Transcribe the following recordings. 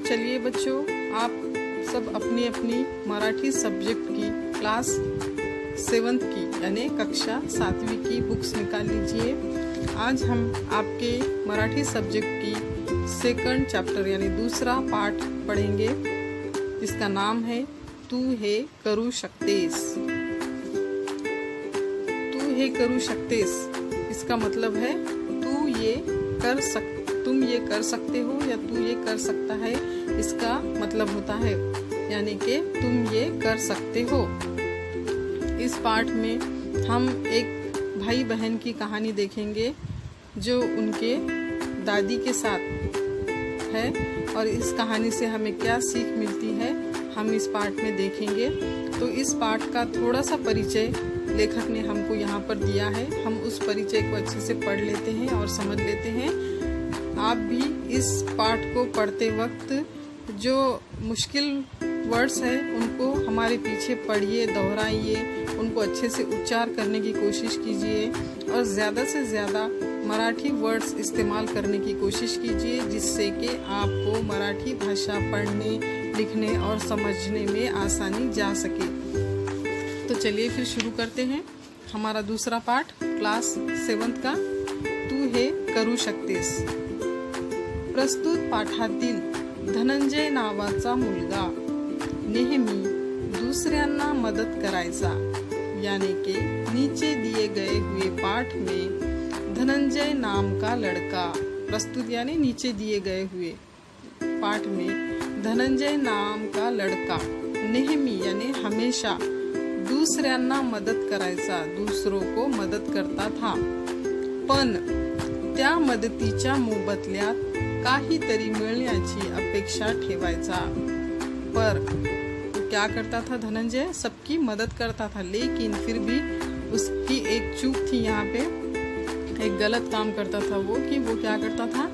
चलिए बच्चों, आप सब अपनी अपनी मराठी सब्जेक्ट की क्लास 7th की यानी कक्षा 7वीं की बुक्स निकाल लीजिए। आज हम आपके मराठी सब्जेक्ट की सेकंड चैप्टर यानी दूसरा पार्ट पढ़ेंगे, जिसका नाम है तू हे करू शकतेस। तू हे करू शकतेस, इसका मतलब है तुम ये कर सकते हो या तू ये कर सकता है, इसका मतलब होता है यानी कि तुम ये कर सकते हो। इस पाठ में हम एक भाई बहन की कहानी देखेंगे जो उनके दादी के साथ है, और इस कहानी से हमें क्या सीख मिलती है हम इस पाठ में देखेंगे। तो इस पाठ का थोड़ा सा परिचय लेखक ने हमको यहाँ पर दिया है, हम उस परिचय को अच्छे से पढ़ लेते हैं और समझ लेते हैं। आप भी इस पाठ को पढ़ते वक्त जो मुश्किल वर्ड्स है उनको हमारे पीछे पढ़िए, दोहराइए, उनको अच्छे से उच्चार करने की कोशिश कीजिए और ज़्यादा से ज़्यादा मराठी वर्ड्स इस्तेमाल करने की कोशिश कीजिए, जिससे कि आपको मराठी भाषा पढ़ने, लिखने और समझने में आसानी जा सके। तो चलिए फिर शुरू करते हैं हमारा दूसरा पाठ क्लास 7th का, तू हे करू शकतेस। प्रस्तुत पाठातील धनंजय नावाचा मुलगा नेहमी दूसऱ्यांना मदत करायचा, यानी कि नीचे दिए गए हुए पाठ में धनंजय नाम का लड़का, प्रस्तुत यानी नीचे दिए गए हुए पाठ में धनंजय नाम का लड़का नेहमी यानी हमेशा दूसऱ्यांना मदत करायचा, दूसरों को मदत करता था, पण त्या मदतीच्या मोबदल्यात काहीतरी मिळण्याची अपेक्षा ठेवायचा। पर क्या करता था धनंजय? सबकी मदद करता था, लेकिन फिर भी उसकी एक चूक थी यहाँ पे, एक गलत काम करता था वो क्या करता था,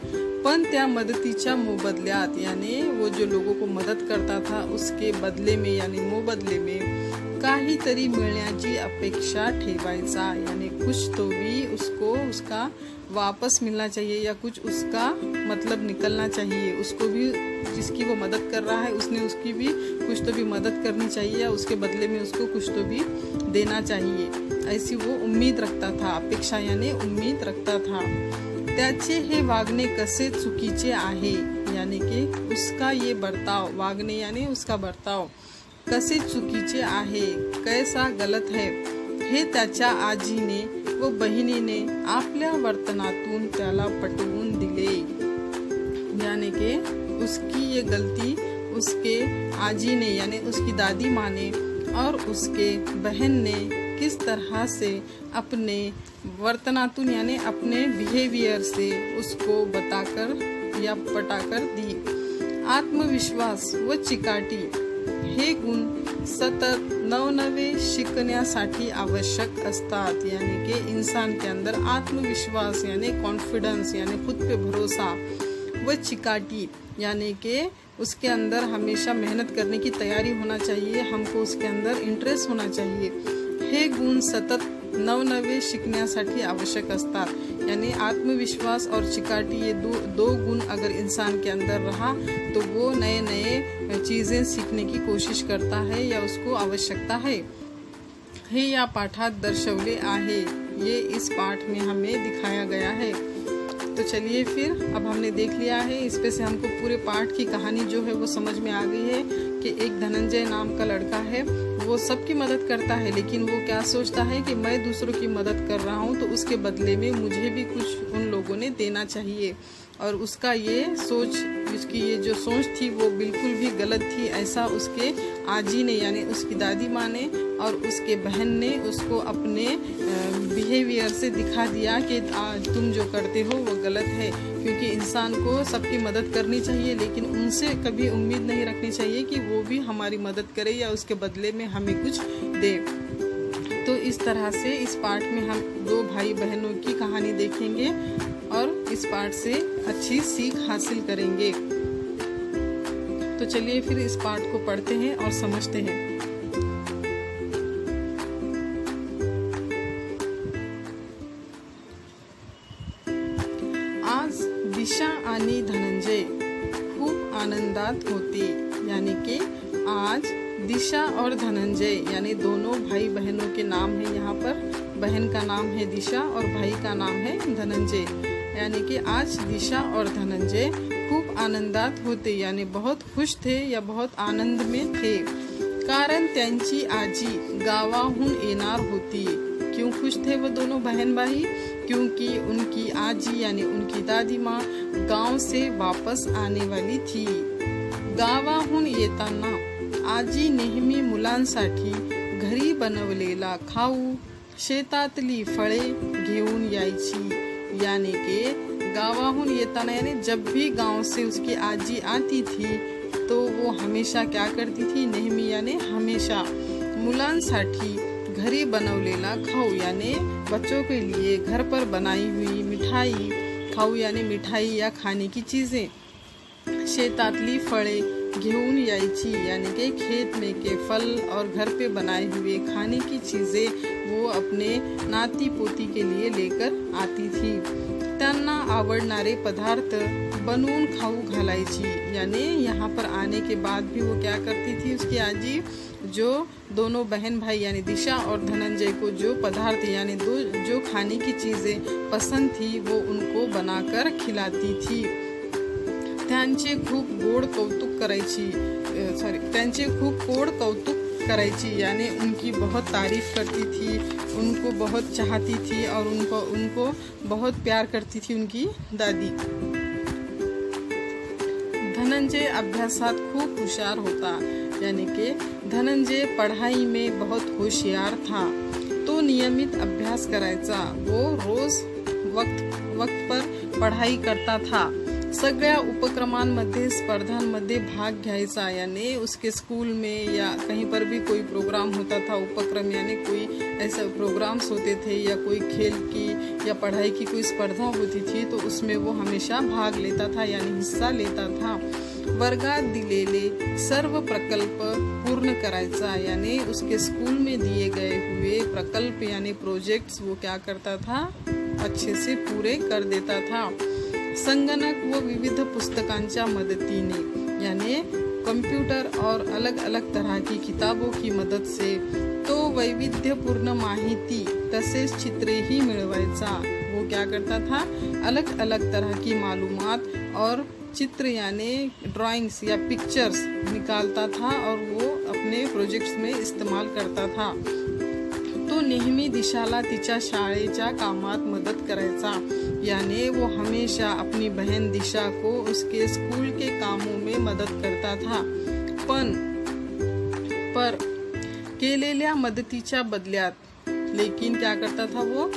पण त्या मदतीच्या मोबदल्यात यानी वो जो लोगों को मदद करता था उसके बदले में यानी मोबदले में काहीतरी मिळण्याची अपेक्षा ठेवायचा, यानी कुछ तो भी उसको उसका वापस मिलना चाहिए या कुछ उसका मतलब निकलना चाहिए, उसको भी जिसकी वो मदद कर रहा है उसने उसकी भी कुछ तो भी मदद करनी चाहिए या उसके बदले में उसको कुछ तो भी देना चाहिए, ऐसी वो उम्मीद रखता था। अपेक्षा यानी उम्मीद रखता था। त्याचे हे वागणे कसे चुकीचे आहे, यानी कि उसका ये बर्ताव, वागणे यानी उसका बर्ताव कसे चुकीचे आहे, कैसा गलत है, हे त्याच्या आजीने व बहिणीने आपल्या वर्तनातून त्याला पटवून दिले, यानी कि उसकी ये गलती उसके आजी ने यानी उसकी दादी माँ ने और उसके बहन ने किस तरह से अपने वर्तनातून यानी अपने बिहेवियर से उसको बताकर या पटाकर दी। आत्मविश्वास व चिकाटी हे गुण सतत नवनवे शिकण्यासाठी आवश्यक असतात, यानी कि इंसान के अंदर आत्मविश्वास यानी कॉन्फिडेंस यानी खुद पे भरोसा व चिकाटी यानी कि उसके अंदर हमेशा मेहनत करने की तैयारी होना चाहिए, हमको उसके अंदर इंटरेस्ट होना चाहिए। हे गुण सतत नवनवे शिकण्यासाठी आवश्यक असतात, यानी आत्मविश्वास और चिकाटी ये दो गुण अगर इंसान के अंदर रहा तो वो नए नए चीज़ें सीखने की कोशिश करता है या उसको आवश्यकता है। हे या पाठात दर्शवले आहे, ये इस पाठ में हमें दिखाया गया है। तो चलिए फिर अब हमने देख लिया है, इस पे से हमको पूरे पाठ की कहानी जो है वो समझ में आ गई है कि एक धनंजय नाम का लड़का है, वो सबकी मदद करता है, लेकिन वो क्या सोचता है कि मैं दूसरों की मदद कर रहा हूँ तो उसके बदले में मुझे भी कुछ उन लोगों ने देना चाहिए, और उसका ये सोच, उसकी ये जो सोच थी वो बिल्कुल भी गलत थी। ऐसा उसके आजी ने यानी उसकी दादी माँ ने और उसके बहन ने उसको अपने बिहेवियर से दिखा दिया कि तुम जो करते हो वो गलत है, क्योंकि इंसान को सबकी मदद करनी चाहिए, लेकिन उनसे कभी उम्मीद नहीं रखनी चाहिए कि वो भी हमारी मदद करे या उसके बदले में हमें कुछ दे। तो इस तरह से इस पाठ में हम दो भाई बहनों की कहानी देखेंगे और इस पाठ से अच्छी सीख हासिल करेंगे। तो चलिए फिर इस पाठ को पढ़ते हैं और समझते हैं। आज दिशा आणि धनंजय खूप आनंदी आनंदात होते। यानी कि आज दिशा और धनंजय यानी दोनों भाई बहनों के नाम है। यहाँ पर बहन का नाम है दिशा और भाई का नाम है धनंजय। यानी कि आज दिशा और धनंजय खूप आनंदात होते, यानी बहुत खुश थे या बहुत आनंद में थे, कारण त्यांची आजी गावाहून येणार होती। क्यों खुश थे वो दोनों बहन भाई? क्योंकि उनकी आजी यानी उनकी दादी माँ गांव से वापस आने वाली थी। गावाहून येताना आजी नेहमी मुलांसाठी घरी बनवलेला खाऊ, शेतातली फळे घेऊन यायची। यानी कि गावाहून येताना यानी जब भी गांव से उसकी आजी आती थी तो वो हमेशा क्या करती थी? नेहमी यानी हमेशा मुलांसाठी घरी बनवलेला खाऊ यानी बच्चों के लिए घर पर बनाई हुई मिठाई, खाऊ यानी मिठाई या खाने की चीजें, शेतातली फळे घेऊन यायची यानी कि खेत में के फल और घर पे बनाए हुए खाने की चीजें वो अपने नाती पोती के लिए लेकर आती थी। त्यांना आवडणारे पदार्थ बनवून खाऊ घालायची। यानी यहाँ पर आने के बाद भी वो क्या करती थी उसकी आजी? जो दोनों बहन भाई यानी दिशा और धनंजय को जो पदार्थ यानी जो खाने की चीजें पसंद थी वो उनको बनाकर खिलाती थी। त्यांचे खूप गोड कौतुक करायची यानी उनकी बहुत तारीफ करती थी, उनको बहुत चाहती थी और उनको बहुत प्यार करती थी उनकी दादी। धनंजय अभ्यासात खूब होशियार होता, यानी कि धनंजय पढ़ाई में बहुत होशियार था। तो नियमित अभ्यास करायचा, वो रोज वक्त पर पढ़ाई करता था। सगळ्या उपक्रमांमध्ये स्पर्धांमध्ये भाग घ्यायचा, यानी उसके स्कूल में या कहीं पर भी कोई प्रोग्राम होता था, उपक्रम यानी कोई ऐसे प्रोग्राम्स होते थे या कोई खेल की या पढ़ाई की कोई स्पर्धा होती थी तो उसमें वो हमेशा भाग लेता था यानी हिस्सा लेता था। वर्गात दिलेले सर्व प्रकल्प पूर्ण करायचा, यानी उसके स्कूल में दिए गए हुए प्रकल्प यानी प्रोजेक्ट्स वो क्या करता था? अच्छे से पूरे कर देता था। संगणक व विविध पुस्तकांच्या मदतीने यानी कंप्यूटर और अलग अलग तरह की किताबों की मदद से तो वैविध्यपूर्ण माहिती तसेच चित्रे ही मिळवायचा। वो क्या करता था? अलग अलग तरह की मालूमात और चित्र यानी ड्राइंग्स या पिक्चर्स निकालता था और वो अपने प्रोजेक्ट्स में इस्तेमाल करता था। तो नेहमी दिशाला तिच्या शाळेच्या कामात मदत करायचा, यानी वो हमेशा अपनी बहन दिशा को उसके स्कूल के कामों में मदद करता था। पर केलेल्या मदतीच्या बदल्यात, लेकिन क्या करता था वो?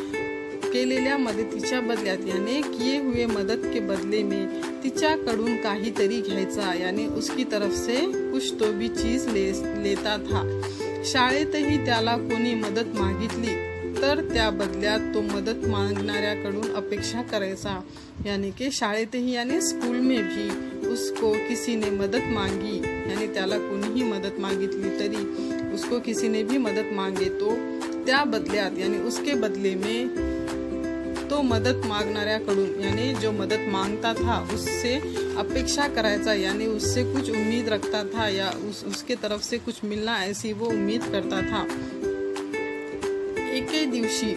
केलेल्या मदतीच्या बदल्यात यानी किए हुए मदद के बदले में तिच्याकडून काहीतरी घ्यायचा, यानी उसकी तरफ से कुछ तो भी चीज लेता था। शाळेतही त्याला कोणी मदत मागितली तर त्या बदल्यात तो मदत मांगणाऱ्याकडून अपेक्षा करायचा, यानी कि शाळेतही यानी स्कूल में भी उसको किसी ने मदत मांगी यानी त्याला कोणीही मदत मागितली तरी उसको किसी ने भी मदत मांगे तो त्या बदल्यात यानी उसके बदले में तो मदत मांगणाऱ्याकडून यानी जो मदत मांगता था उससे अपेक्षा करायचा, यानी उससे कुछ उम्मीद रखता था या उसके तरफ से कुछ मिलना ऐसी वो उम्मीद करता था। एके दिवशी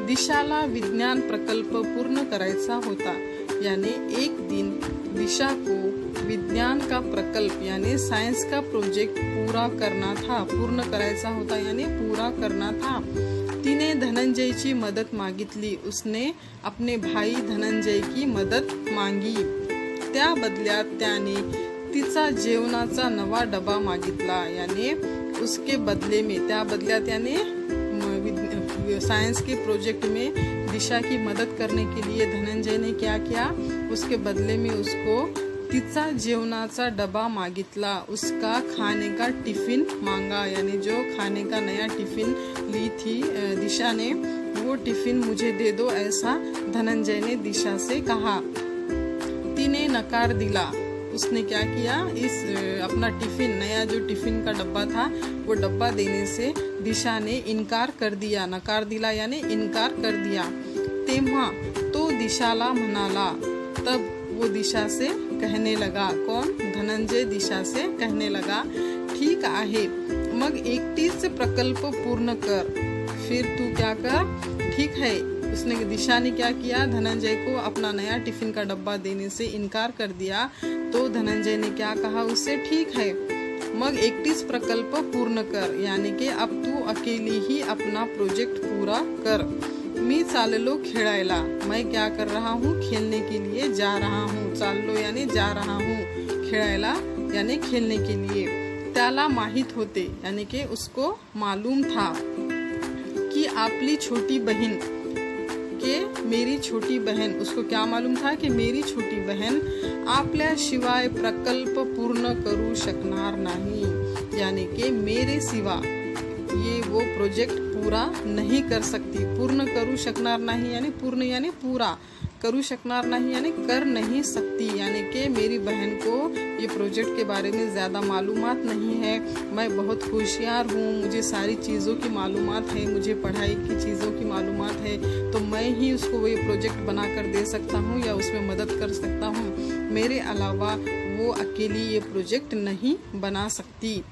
दिशाला विज्ञान प्रकल्प पूर्ण करायचा होता, यानी एक दिन दिशा को विज्ञान का प्रकल्प यानी साइंस का प्रोजेक्ट पूर्ण करायचा होता यानी पूरा करना था। तिने धनंजयची मदत मागितली, उसने अपने भाई धनंजय की मदत मांगी। त्या बदल्यात त्याने तिचा जेवणाचा नवा डबा मागितला, यानी उसके बदले में त्या बदल्यात यानी साइंस के प्रोजेक्ट में दिशा की मदद करने के लिए धनंजय ने क्या किया? उसके बदले में उसको तिचा जेवणाचा डबा मागितला, उसका खाने का टिफिन मांगा, यानी जो खाने का नया टिफिन ली थी दिशा ने, वो टिफिन मुझे दे दो ऐसा धनंजय ने दिशा से कहा। तिने नकार दिला, उसने क्या किया? इस अपना टिफिन नया जो टिफिन का डब्बा था वो डब्बा देने से दिशा ने इनकार कर दिया। नकार दिला यानी इनकार कर दिया। तेव्हा तो दिशाला म्हणाला, तब वो दिशा से कहने लगा। कौन? धनंजय दिशा से कहने लगा, ठीक आहे, मग एकटीच प्रकल्प पूर्ण कर। फिर तू क्या कर? ठीक है। उसने दिशा ने क्या किया? धनंजय को अपना नया टिफिन का डब्बा देने से इनकार कर दिया। तो धनंजय ने क्या कहा उससे? ठीक है, मग एकटीच प्रकल्प पूर्ण कर, यानी कि अब तू अकेली ही अपना प्रोजेक्ट पूरा कर। मी चाललो खेळायला, मैं क्या कर रहा हूँ? खेलने के लिए जा रहा हूँ। चाललो यानी जा रहा हूँ, खेळायला यानी खेलने के लिए। त्याला माहित होते, यानी कि उसको मालूम था कि आपली छोटी बहन के मेरी छोटी बहन, उसको क्या मालूम था कि मेरी छोटी बहन आपल्याशिवाय प्रकल्प पूर्ण करू शकणार नाही, यानी कि मेरे सिवा ये वो प्रोजेक्ट पूरा नहीं कर सकती। पूर्ण करू शकणार नाही यानी पूर्ण यानी पूरा, करू शकणार नहीं यानी कर नहीं सकती, यानी कि मेरी बहन को ये प्रोजेक्ट के बारे में ज़्यादा मालूमात नहीं है। मैं बहुत होशियार हूँ, मुझे सारी चीज़ों की मालूमात है, मुझे पढ़ाई की चीज़ों की मालूमात है, तो मैं ही उसको वो ये प्रोजेक्ट बना कर दे सकता हूँ या उसमें मदद कर सकता हूँ। मेरे अलावा वो अकेली ये प्रोजेक्ट नहीं बना सकती।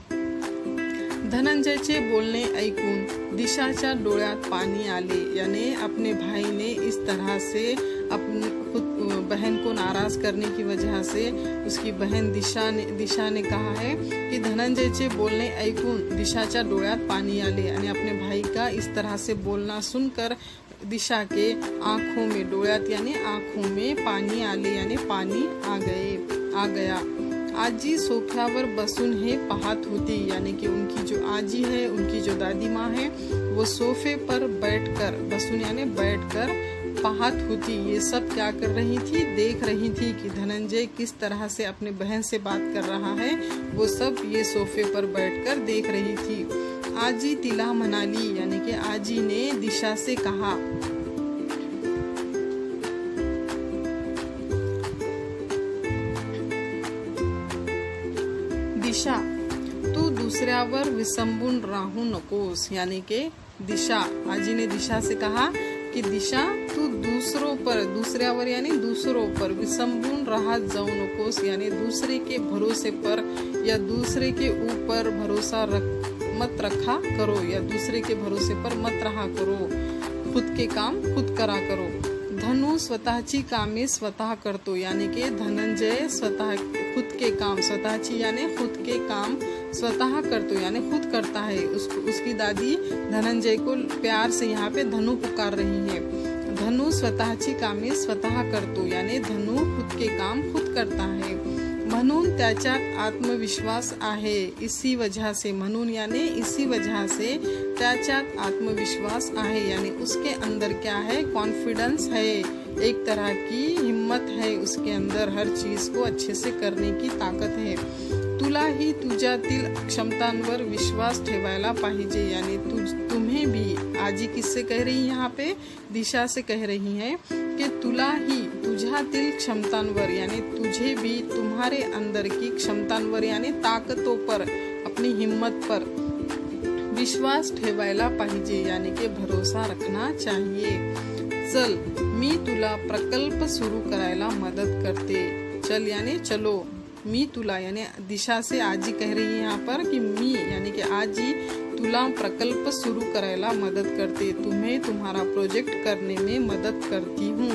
धनंजयचे बोलणे ऐकून दिशाच्या डोळ्यात पानी आले, यानी अपने भाई ने इस तरह से अपनी बहन को नाराज करने की वजह से उसकी बहन दिशा ने कहा है कि धनंजयचे बोलणे ऐकून दिशाच्या डोळ्यात पानी आले, यानी अपने भाई का इस तरह से बोलना सुनकर दिशा के आंखों में, डोळ्यात यानी आंखों में पानी आले, यानी पानी आ गया। आजी सोफ्यावर बसून हे पाहत होती, यानी कि उनकी जो आजी है, उनकी जो दादी माँ है, वो सोफे पर बैठकर, बसून यानी बैठकर पाहत होती। ये सब क्या कर रही थी? देख रही थी कि धनंजय किस तरह से अपने बहन से बात कर रहा है, वो सब ये सोफे पर बैठकर देख रही थी। आजी तिला म्हणाली, यानी कि आजी ने दिशा से कहा, दिशा तू दुसऱ्यावर विसंबून राहू नकोस, यानी कि दिशा, आजी ने दिशा से कहा कि दिशा तू दूसरों पर, दूसऱ्यावर यानी दूसरों पर, विसंबून राहत जाऊ नकोस, यानी दूसरे के भरोसे पर या दूसरे के ऊपर भरोसा मत रखा करो, या दूसरे के भरोसे पर मत रहा करो, खुद के काम खुद करा करो। धनु स्वतःची कामे स्वतः करतो, यानी कि धनंजय स्वतः खुद के काम, स्वतःची यानी खुद के काम स्वतः करतो यानी खुद करता है। उसकी दादी धनंजय को प्यार से यहाँ पे धनु पुकार रही है। धनु स्वतःची कामे स्वतः करतो, यानी धनु खुद के काम खुद करता है। म्हणून त्याच्यात आत्मविश्वास आहे, इसी वजह से, म्हणून यानी इसी वजह से, त्याच्यात आत्मविश्वास आहे, यानी उसके अंदर क्या है? कॉन्फिडेंस है, एक तरह की हिम्मत है उसके अंदर, हर चीज को अच्छे से करने की ताकत है। तुलाही तुझ्यातील क्षमतांवर विश्वास ठेवायला पाहिजे, यानी तुम्हें भी, आजी किससे कह रही है यहाँ पे? दिशा से कह रही है कि तुलाही तुझ्यातील क्षमतांवर, यानी तुझे भी तुम्हारे अंदर की क्षमतांवर यानी ताकतों पर, अपनी हिम्मत पर विश्वास ठेवायला पाहिजे, यानी कि भरोसा रखना चाहिए। चल मी तुला प्रकल्प सुरू करायला मदत करते, चल यानी चलो, मी तुला यानी दिशा से आजी कह रही है यहाँ पर कि मी यानी कि आजी तुला प्रकल्प शुरू करायला मदद करते, तुम्हें तुम्हारा प्रोजेक्ट करने में मदद करती हूँ।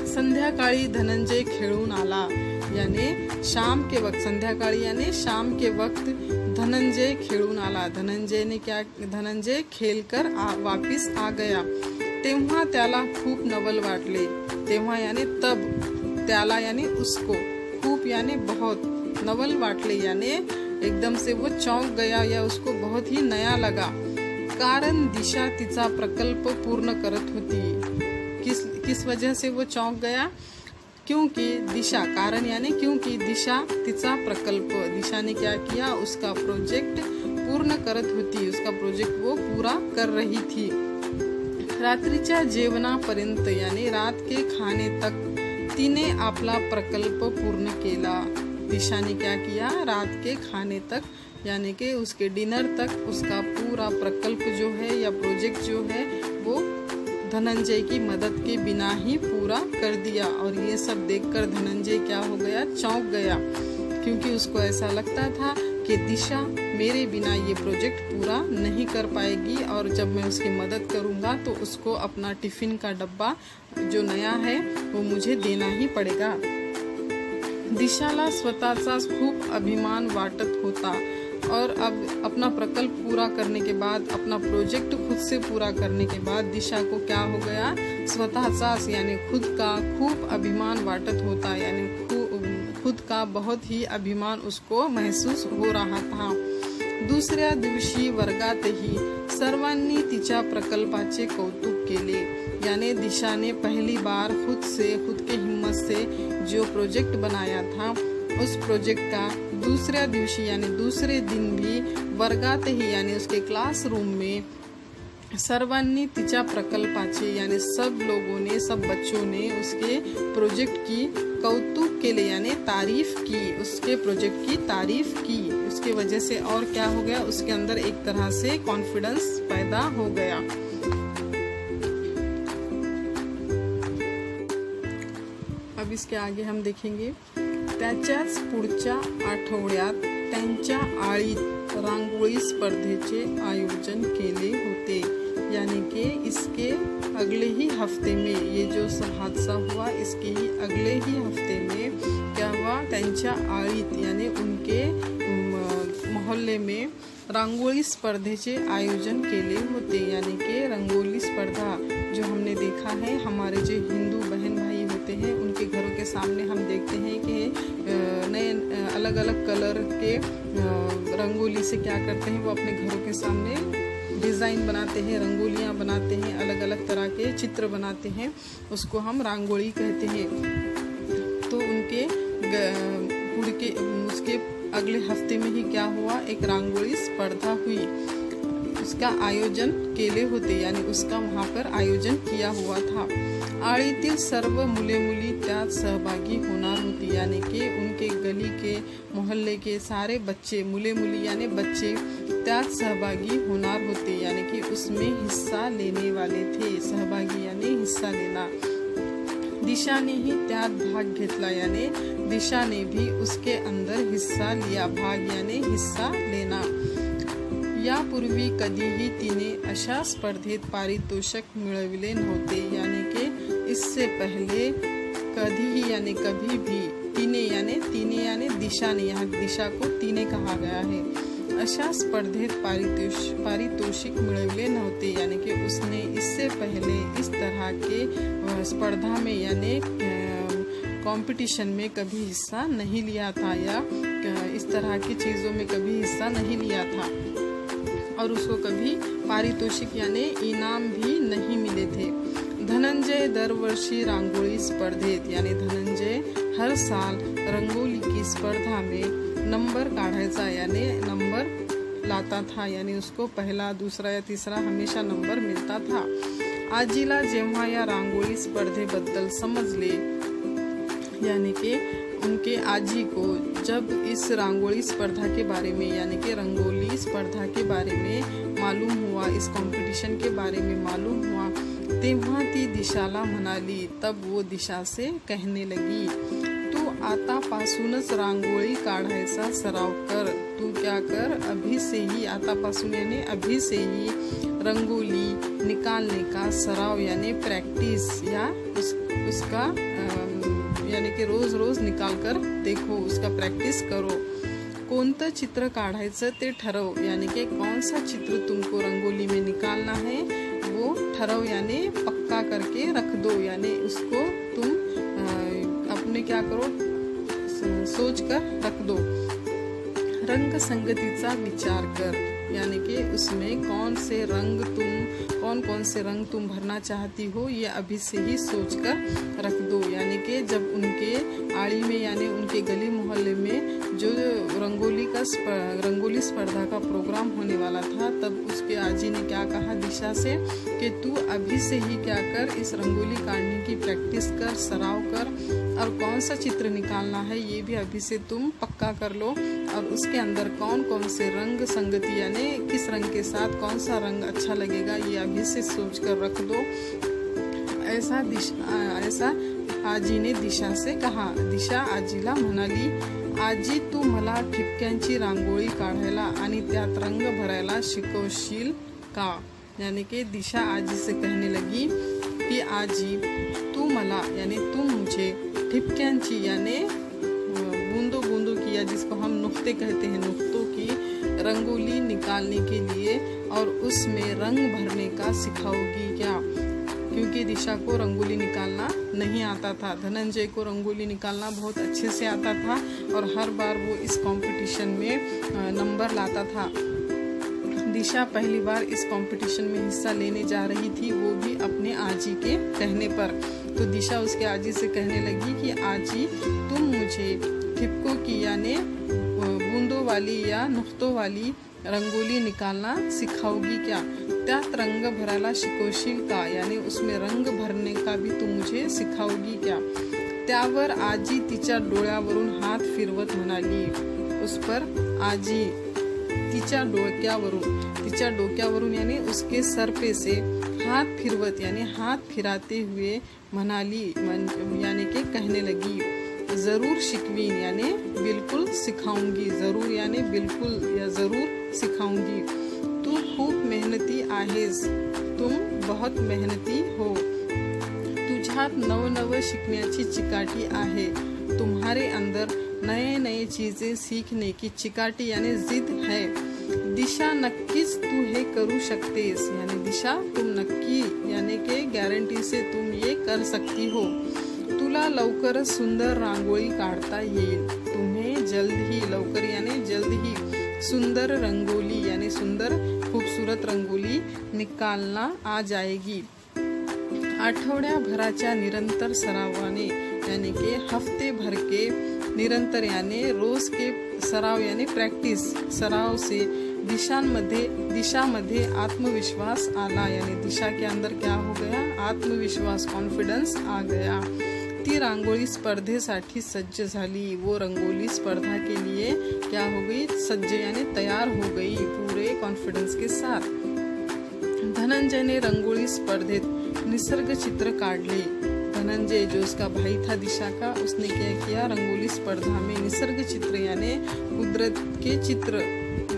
संध्याकाळी धनंजय खेळून आला, यानी शाम के वक्त, संध्याकाळी यानी शाम के वक्त धनंजय खेळून आला। धनंजय खेलकर वापिस आ गया। तेव्हा त्याला खूप नवल वाटले, तेव्हा यानी तब, त्याला यानी उसको, खूब यानी बहुत, नवल वाटले यानी एकदम से वो चौंक गया या उसको बहुत ही नया लगा। कारण दिशा तिचा प्रकल्प पूर्ण करत होती। किस वजह से वो चौंक गया? क्योंकि दिशा, कारण यानी क्योंकि दिशा तिचा प्रकल्प, दिशा ने क्या किया? उसका प्रोजेक्ट पूर्ण करत होती, उसका प्रोजेक्ट वो पूरा कर रही थी। रात्रीच्या जेवणापर्यंत यानी रात के खाने तक तिने आपला प्रकल्प पूर्ण केला। दिशा ने क्या किया? रात के खाने तक यानी कि उसके डिनर तक उसका पूरा प्रकल्प जो है या प्रोजेक्ट जो है वो धनंजय की मदद के बिना ही पूरा कर दिया। और ये सब देखकर धनंजय क्या हो गया, चौंक गया, क्योंकि उसको ऐसा लगता था कि दिशा मेरे बिना ये प्रोजेक्ट पूरा नहीं कर पाएगी, और जब मैं उसकी मदद करूँगा तो उसको अपना टिफ़िन का डब्बा जो नया है वो मुझे देना ही पड़ेगा। दिशाला स्वतःचा खूप अभिमान वाटत होता, और अब अपना प्रकल्प पूरा करने के बाद, अपना प्रोजेक्ट खुद से पूरा करने के बाद दिशा को क्या हो गया, स्वतःचा यानी खुद का खूप अभिमान वाटत होता, यानी खुद का बहुत ही अभिमान उसको महसूस हो रहा था। दुसऱ्या दिवशी वर्गातही सर्वांनी तिच्या प्रकल्पाचे कौतुक केले, यानी दिशा ने पहली बार खुद के हिम्मत से जो प्रोजेक्ट बनाया था, उस प्रोजेक्ट का दूसऱ्या दिवशी यानी दूसरे दिन भी वर्गात ही यानी उसके क्लासरूम में सर्वांनी तिच्या प्रकल्पाचे यानी सब लोगों ने, सब बच्चों ने उसके प्रोजेक्ट की कौतुक के लिए यानी तारीफ की, उसके प्रोजेक्ट की तारीफ की। उसके वजह से और क्या हो गया, उसके अंदर एक तरह से कॉन्फिडेंस पैदा हो गया। अब इसके आगे हम देखेंगे, त्याच्याच पुढच्या आठवड्यात त्यांच्या आळीत रांगोळी स्पर्धेचे आयोजन केले होते, यानी कि इसके अगले ही हफ्ते में, ये जो हादसा हुआ इसके ही अगले ही हफ्ते में क्या हुआ, त्यांच्या आळीत यानी उनके मोहल्ले में रंगोली स्पर्धेचे आयोजन केले होते, यानी कि रंगोली स्पर्धा जो हमने देखा है हमारे जो हिंदू बहन भाई होते हैं उनके घरों के सामने हम देखते हैं कि नए अलग अलग कलर के रंगोली से क्या करते हैं, वो अपने घरों के सामने डिज़ाइन बनाते हैं, रंगोलियाँ बनाते हैं, अलग अलग तरह के चित्र बनाते हैं, उसको हम रंगोली कहते हैं। तो उनके उसके अगले हफ्ते में ही क्या हुआ, एक रंगोली स्पर्धा हुई, उसका आयोजन केले होते, यानी उसका वहाँ पर आयोजन किया हुआ था। आळीतील सर्व मुले मुली त्यात सहभागी होणार होती, यानी कि उनके गली के मोहल्ले के सारे बच्चे, मुले मुली यानी बच्चे त्यात सहभागी होणार होते, यानी कि उसमें हिस्सा लेने वाले थे। सहभागी यानी हिस्सा लेना। दिशा ने ही त्यात भाग घेतला, यानी दिशा ने भी उसके अंदर हिस्सा लिया। भाग यानी हिस्सा लेना। यापूर्वी कधीही तिने अशा स्पर्धेत पारितोषिक मिळविले नव्हते, यानी कि इससे पहले कधीही यानी कभी भी, तिने यानी दिशा ने, यहाँ दिशा को तिने कहा गया है, अशा स्पर्धेत पारितोषिक मिळविले नव्हते, यानी कि उसने इससे पहले इस तरह के स्पर्धा में यानी कंपटीशन में कभी हिस्सा नहीं लिया था, या इस तरह की चीज़ों में कभी हिस्सा नहीं लिया था, और उसको कभी पारितोषिक यानी इनाम भी नहीं मिले थे। धनंजय दरवर्षी रांगोली स्पर्धेत, यानी धनंजय हर साल रंगोली की स्पर्धा में नंबर काढायचा, यानी नंबर लाता था, यानी उसको पहला दूसरा या तीसरा हमेशा नंबर मिलता था। आजीला जेव्हा या रांगोली स्पर्धेबद्दल समजले, यानी कि उनके आजी को जब इस रंगोली स्पर्धा के बारे में, यानी कि रंगोली स्पर्धा के बारे में मालूम हुआ, इस कंपटीशन के बारे में मालूम हुआ, तेव्हा ती दिशाला म्हणाली, तब वो दिशा से कहने लगी, तू आतापासूनच रांगोळी काढायचा सराव कर, तू क्या कर, अभी से ही, आतापासून यानी अभी से ही रंगोली निकालने का सराव यानी प्रैक्टिस, या उसका यानी कि रोज रोज निकाल कर देखो, उसका प्रैक्टिस करो। कोणतं चित्र काढायचं ते ठरव, यानी कि कौन सा चित्र तुमको रंगोली में निकालना है वो ठरव, यानी पक्का करके रख दो, यानी उसको तुम अपने क्या करो, सोच कर रख दो। रंग संगतीचा विचार कर, यानी कि उसमें कौन कौन से रंग तुम भरना चाहती हो, ये अभी से ही सोच कर रख दो। यानी कि जब उनके आड़ी में यानी उनके गली मोहल्ले में जो रंगोली स्पर्धा का प्रोग्राम होने वाला था, तब उसके आजी ने क्या कहा दिशा से कि तू अभी से ही क्या कर, इस रंगोली काटने की प्रैक्टिस कर, सराव कर, और कौन सा चित्र निकालना है ये भी अभी से तुम पक्का कर लो, और उसके अंदर कौन कौन से रंग संगति यानी किस रंग के साथ कौन सा रंग अच्छा लगेगा ये अभी से सोच कर रख दो। ऐसा आजीने दिशा से कहा. दिशा आजीला म्हणाली, आजी तू मला ठिपक्यांची रांगोळी काढायला आणि त्यात रंग भरायला शिकवशील का. यानी कि दिशा आजी से कहने लगी कि आजी तू मला यानी तुम मुझे ठिपक्यांची यानी बूंदों बूंदों की या जिसको हम नुक्ते कहते हैं नुक्तों की रंगोली निकालने के लिए और उसमें रंग भरने का सिखाओगी क्या. क्योंकि दिशा को रंगोली निकालना नहीं आता था. धनंजय को रंगोली निकालना बहुत अच्छे से आता था और हर बार वो इस कंपटीशन में नंबर लाता था. दिशा पहली बार इस कंपटीशन में हिस्सा लेने जा रही थी, वो भी अपने आजी के कहने पर. तो दिशा उसके आजी से कहने लगी कि आजी तुम मुझे ठिपकों की यानी बूंदों वाली या नुक्तों वाली रंगोली निकालना सिखाओगी क्या. त्यात रंग भरायला शिकवशील का यानी उसमें रंग भरने का भी तू मुझे सिखाओगी क्या. त्यावर आजी तिच्या डोळ्यावरून हात फिरवत म्हणाली. उस पर आजी तिच्या डोक्यावरून यानी उसके सर पे से हाथ फिरवत यानी हाथ फिराते हुए म्हणाली यानी कि कहने लगी, जरूर शिकवीन यानी बिल्कुल सिखाऊंगी. जरूर यानी बिल्कुल या जरूर सिखाऊंगी. तू खूप मेहनती आहेस, तुम बहुत मेहनती हो. तुझ्यात नवनव शिकण्याची चिकाटी आहे. तुम्हारे अंदर नए नए चीजें सीखने की चिकाटी यानी जिद है. दिशा नक्कीच तू हे करू शकतेस यानी दिशा तुम नक्की यानी के गारंटी से तुम ये कर सकती हो. तुला लवकरच सुंदर रांगोळी काढता येईल. तुम्हें जल्द ही लवकर यानी जल्द ही सुंदर रंगोली यानी सुंदर खूबसूरत रंगोली निकालना आ जाएगी. आठवड्याभराच्या निरंतर सरावाने यानी कि हफ्ते भर के निरंतर यानी रोज के सराव यानी प्रैक्टिस सराव से दिशा मध्ये आत्मविश्वास आला यानी दिशा के अंदर क्या हो गया, आत्मविश्वास कॉन्फिडेंस आ गया. ती रांगोळी स्पर्धेसाठी सज्ज झाली. वो रंगोली स्पर्धा के लिए क्या हो गई, सज्ज यानी तैयार हो गई पूरे कॉन्फिडेंस के साथ. धनंजय ने रंगोली स्पर्धेत निसर्ग चित्र काढले. धनंजय जो उसका भाई था दिशा का, उसने क्या किया, रंगोली स्पर्धा में निसर्ग चित्र यानी कुदरत के चित्र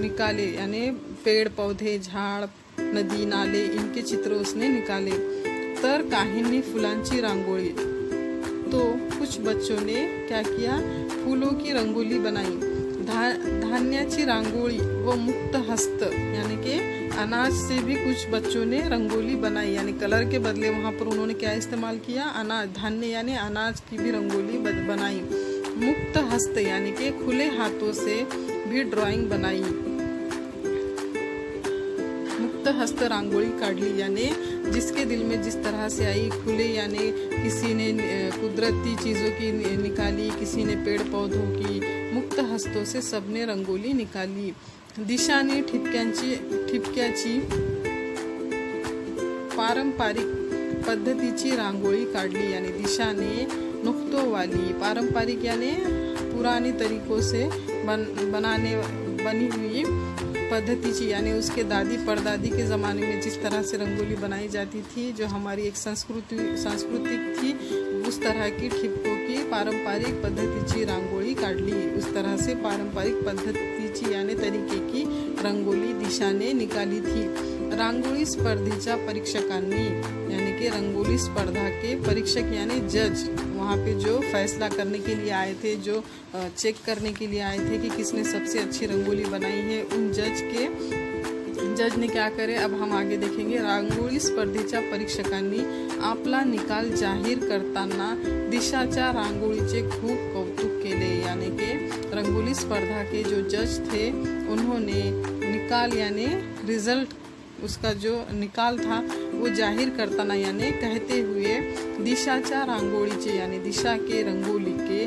निकाले यानी पेड़ पौधे झाड़ नदी नाले इनके चित्र उसने निकाले. तर काहींनी फुलांची रांगोळी, तो कुछ बच्चों ने क्या किया, फूलों की रंगोली बनाई. धान्याची रांगोळी व मुक्त हस्त यानी कि अनाज से भी कुछ बच्चों ने रंगोली बनाई यानी कलर के बदले वहाँ पर उन्होंने क्या इस्तेमाल किया, अनाज धान्य यानी अनाज की भी रंगोली बनाई. मुक्त हस्त यानी कि खुले हाथों से भी ड्राइंग बनाई. मुक्त हस्त रांगोली काढ़ी यानी जिसके दिल में जिस तरह से आई खुले यानी किसी ने कुदरती चीज़ों की निकाली, किसी ने पेड़ पौधों की. मुक्त हस्तों से सबने रंगोली निकाली. दिशाने ठिपक्याची पारंपरिक पद्धतीची रांगोळी काढली यानी दिशाने नुक्तों वाली पारंपरिक यानी पुराने तरीकों से बनी हुई पद्धति यानी उसके दादी परदादी के ज़माने में जिस तरह से रंगोली बनाई जाती थी, जो हमारी एक सांस्कृतिक थी, उस तरह की ठिपकों की पारंपरिक पद्धतीची रांगोळी काढली. उस तरह से पारंपरिक पद्धतीची यानी तरीके की रंगोली दिशाने निकाली थी. रांगोळी स्पर्धेच्या परीक्षकांनी यानी कि रंगोली स्पर्धा के परीक्षक यानी जज वहाँ पे जो फैसला करने के लिए आए थे, जो चेक करने के लिए आए थे कि किसने सबसे अच्छी रंगोली बनाई है, उन जज ने क्या करे, अब हम आगे देखेंगे. रांगोळी स्पर्धेच्या परीक्षकांनी आपला निकाल जाहीर करताना दिशाच्या रांगोळीचे खूप कौतुक केले. यानी कि रंगोली स्पर्धा के जो जज थे उन्होंने निकाल यानी रिजल्ट उसका जो निकाल था वो जाहिर करताना यानी कहते हुए दिशाच्या रांगोळीचे यानी दिशा के रंगोली के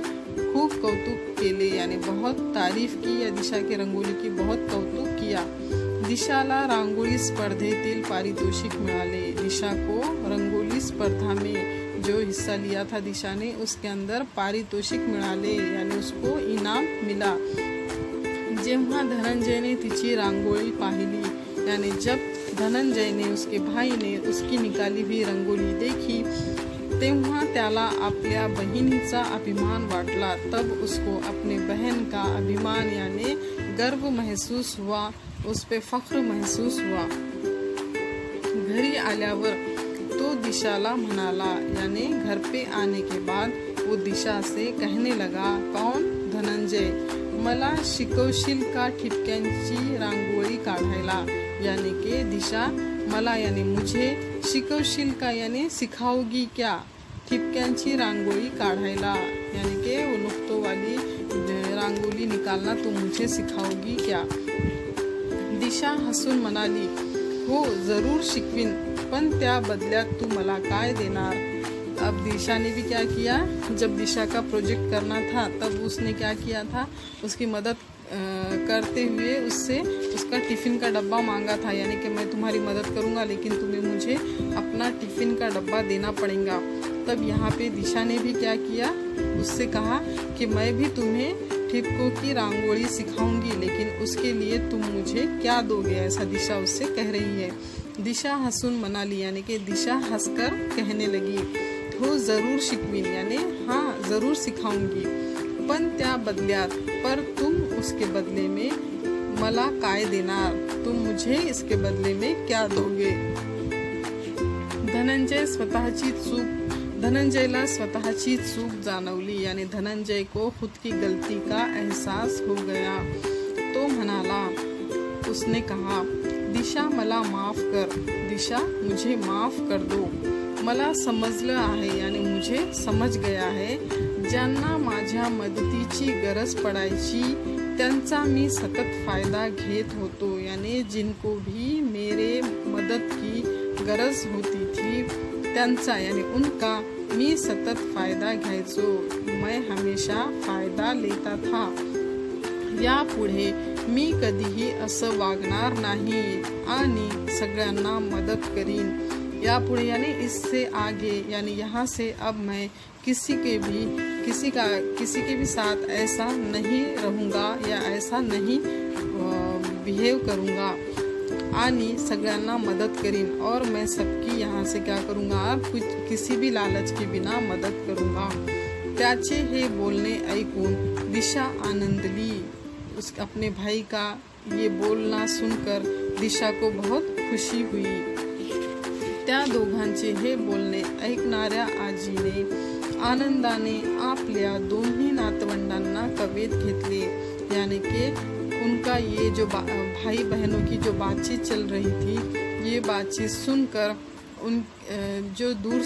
खूप कौतुक केले यानी बहुत तारीफ की या दिशा के रंगोली की बहुत कौतुक किया. दिशाला रांगोली स्पर्धेतील पारितोषिक मिळाले. दिशा को रंगोली स्पर्धा में जो हिस्सा लिया था दिशा ने, उसके अंदर पारितोषिक मिळाले यानी उसको इनाम मिला. जेव्हा धनंजयने तिची रांगोळी पाहिली यानी जब धनंजय ने, उसके भाई ने उसकी निकाली हुई रंगोली देखी तेव्हा त्याला आपल्या बहिणीचा अभिमान वाटला। तब उसको अपने बहन का अभिमान यानी गर्व महसूस हुआ, उस पे फख्र महसूस हुआ। घरी आल्यावर तो दिशाला म्हणाला, यानी घर पे आने के बाद वो दिशा से कहने लगा, कौन? धनंजय, मला शिकवशील का ठिपक्यांची रांगोळी काढायला? यानी कि दिशा मला यानी मुझे, शिकवशील का यानी सिखाओगी क्या, ठिपक्यांची रांगोळी काढायला यानी कि वो नुक्तों वाली रांगोली निकालना तो मुझे सिखाओगी क्या? दिशा हसून म्हणाली, हो जरूर शिकवीन, पण त्या बदल्यात तू मला काय देणार? अब दिशा ने भी क्या किया, जब दिशा का प्रोजेक्ट करना था तब उसने क्या किया था, उसकी मदद करते हुए उससे उसका टिफ़िन का डब्बा मांगा था, यानी कि मैं तुम्हारी मदद करूंगा लेकिन तुम्हें मुझे अपना टिफ़िन का डब्बा देना पड़ेगा। तब यहाँ पे दिशा ने भी क्या किया, उससे कहा कि मैं भी तुम्हें ठिपकों की रांगोली सिखाऊंगी, लेकिन उसके लिए तुम मुझे क्या दोगे, ऐसा दिशा उससे कह रही है। दिशा हसून म्हणाली, यानी कि दिशा हंसकर कहने लगी, हो जरूर शिकवीन, यानी हाँ जरूर सिखाऊंगी, पण त्या बदल्यात, पर तुम उसके बदले में मला काय देणार, तुम मुझे इसके बदले में क्या दोगे? धनंजयला स्वतःची चूक जाणवली, यानी धनंजय को खुद की गलती का एहसास हो गया। तो म्हणाला, उसने कहा, दिशा मला माफ कर, दिशा मुझे माफ कर दो, मला समजलं आहे यानी मुझे समझ गया है, ज्यांना माझ्या मदतीची गरज पडायची त्यांचा मी सतत फायदा घेत होतो, यानी जिनको भी मेरे मदद की गरज होती थी त्यांचा यानी उनका मी सतत फायदा घ्यायचो, मैं हमेशा फायदा लेता था, यापुढे मी कधीही असं वागणार नाही आणि सगळ्यांना मदत करीन, यापुढे यानी इससे आगे यानी यहाँ से अब मैं किसी के भी साथ ऐसा नहीं रहूँगा या ऐसा नहीं बिहेव करूँगा, आनी सगळ्यांना मदत करीन, और मैं सबकी यहाँ से क्या करूँगा, अब कुछ किसी भी लालच के बिना मदद करूँगा। त्याचे हे बोलणे ऐकून दिशा आनंदली, उस अपने भाई का ये बोलना सुनकर दिशा को बहुत खुशी हुई। त्या दोघांचे हे बोलणे ऐकणाऱ्या आजीने आनंदाने आपल्या दोन्ही नातवंडांना कवेत घेतले, यानी कि उनका ये जो भाई बहनों की जो बातचीत चल रही थी, ये बातचीत सुनकर उन जो दूर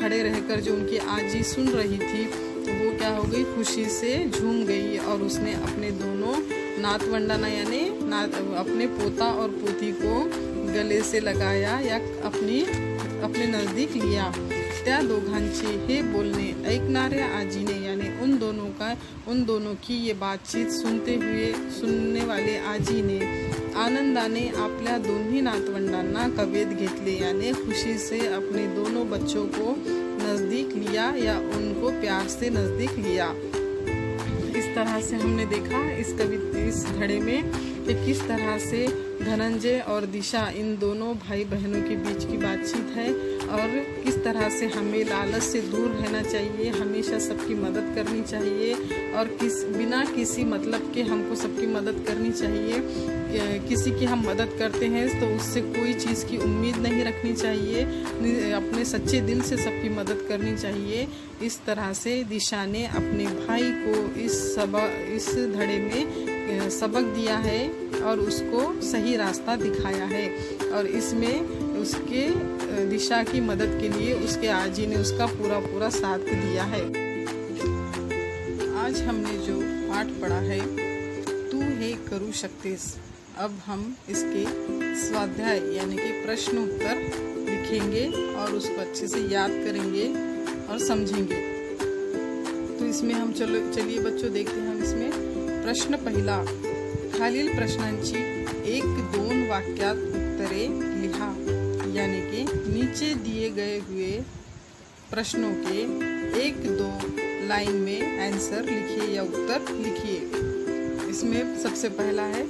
खड़े रहकर जो उनकी आजी सुन रही थी वो क्या हो गई, खुशी से झूम गई, और उसने अपने दोनों नातवंडाना यानी अपने पोता और पोती को गले से लगाया या अपने नज़दीक लिया। त्या दोघांचे हे बोलणे ऐकणाऱ्या आजीने यानी उन दोनों की ये बातचीत सुनने वाले आजी ने आनंदाने आपल्या दोन्ही नातवंडांना कवेत घेतले, यानी खुशी से अपने दोनों बच्चों को नज़दीक लिया या उनको प्यार से नज़दीक लिया। इस तरह से हमने देखा इस घड़े में कि किस तरह से धनंजय और दिशा इन दोनों भाई बहनों के बीच की बातचीत है, और किस तरह से हमें लालच से दूर रहना चाहिए, हमेशा सबकी मदद करनी चाहिए, और बिना किसी मतलब के हमको सबकी मदद करनी चाहिए। किसी की हम मदद करते हैं तो उससे कोई चीज़ की उम्मीद नहीं रखनी चाहिए, अपने सच्चे दिल से सबकी मदद करनी चाहिए। इस तरह से दिशा ने अपने भाई को इस धड़े में सबक दिया है और उसको सही रास्ता दिखाया है, और इसमें उसके दिशा की मदद के लिए उसके आजी ने उसका पूरा साथ दिया है। आज हमने जो पाठ पढ़ा है, तू हे करू शकतेस, अब हम इसके स्वाध्याय यानी कि प्रश्न उत्तर लिखेंगे और उसको अच्छे से याद करेंगे और समझेंगे। तो इसमें हम चलिए बच्चों देखते हैं हम इसमें प्रश्न पहिला, खालील प्रश्नांची 1-2 वाक्यात उत्तरे लिहा, यानी कि नीचे दिए गए हुए प्रश्नों के 1-2 लाइन में आंसर लिखिए या उत्तर लिखिए। इसमें सबसे पहला है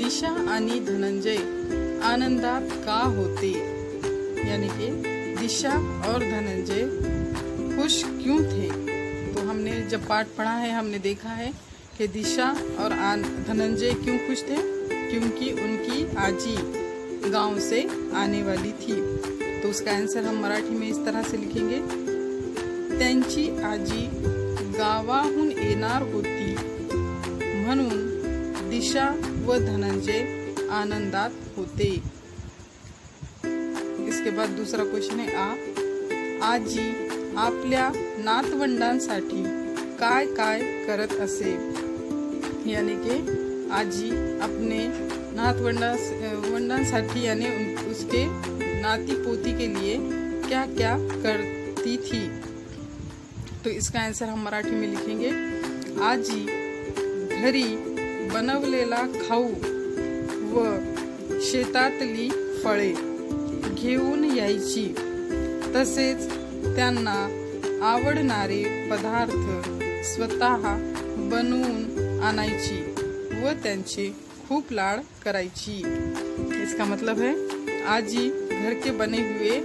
दिशा आणि धनंजय आनंदात का होते, यानी कि दिशा और धनंजय खुश क्यों थे। तो हमने जब पाठ पढ़ा है हमने देखा है कि दिशा और धनंजय क्यों खुश थे, क्योंकि उनकी आजी गांव से आने वाली थी। तो उसका आंसर हम मराठी में इस तरह से लिखेंगे, त्यांची आजी गावाहून येणार होती म्हणून दिशा व धनंजय आनंदात होते। इसके बाद दूसरा क्वेश्चन है आजी आपल्या नातवंडांसाठी काय काय करत असे, यानी कि आजी अपने नातवंडांसाठी यानी उसके नाती पोती के लिए क्या क्या करती थी। तो इसका आंसर हम मराठी में लिखेंगे, आजी घरी बनवलेला खाऊ व शेतातली फळे घेऊन यायची, तसेच त्यांना आवडणारे पदार्थ स्वतः बनवून आणायची व त्यांचे खूप लाड करायची। इसका मतलब है आजी घर के बने हुए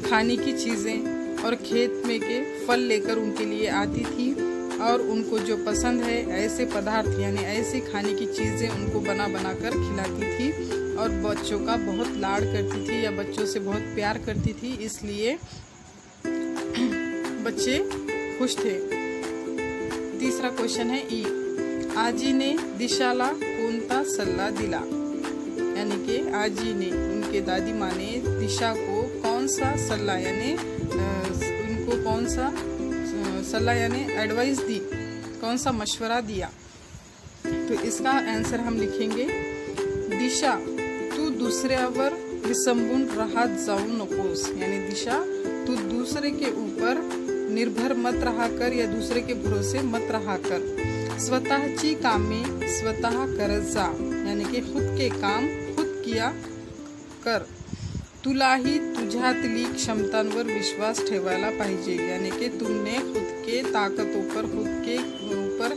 खाने की चीजें और खेत में के फल लेकर उनके लिए आती थी और उनको जो पसंद है ऐसे पदार्थ यानी ऐसी खाने की चीजें उनको बना बना कर खिलाती थी और बच्चों का बहुत लाड करती थी या बच्चों से बहुत प्यार करती थी, इसलिए बच्चे खुश थे। तीसरा क्वेश्चन है आजी ने दिशाला कोणता सल्ला दिला, यानी कि आजी ने उनके दादी माँ ने दिशा को कौन सा सल्ला यानी उनको कौन सा सल्ला यानी एडवाइस दी, कौन सा मशवरा दिया। तो इसका आंसर हम लिखेंगे, दिशा तू दुसऱ्यावर विसंबून राहत जाऊ नकोस, यानी दिशा तू दूसरे के ऊपर निर्भर मत रहा कर या दूसरे के भरोसे मत रहा कर, स्वतःची कामे स्वतः करत जा, यानी कि खुद के काम खुद किया कर, तुलाही तुझ्यातली क्षमतांवर विश्वास ठेवायला पाहिजे, यानी कि तुमने खुद के ताकतों पर खुद के ऊपर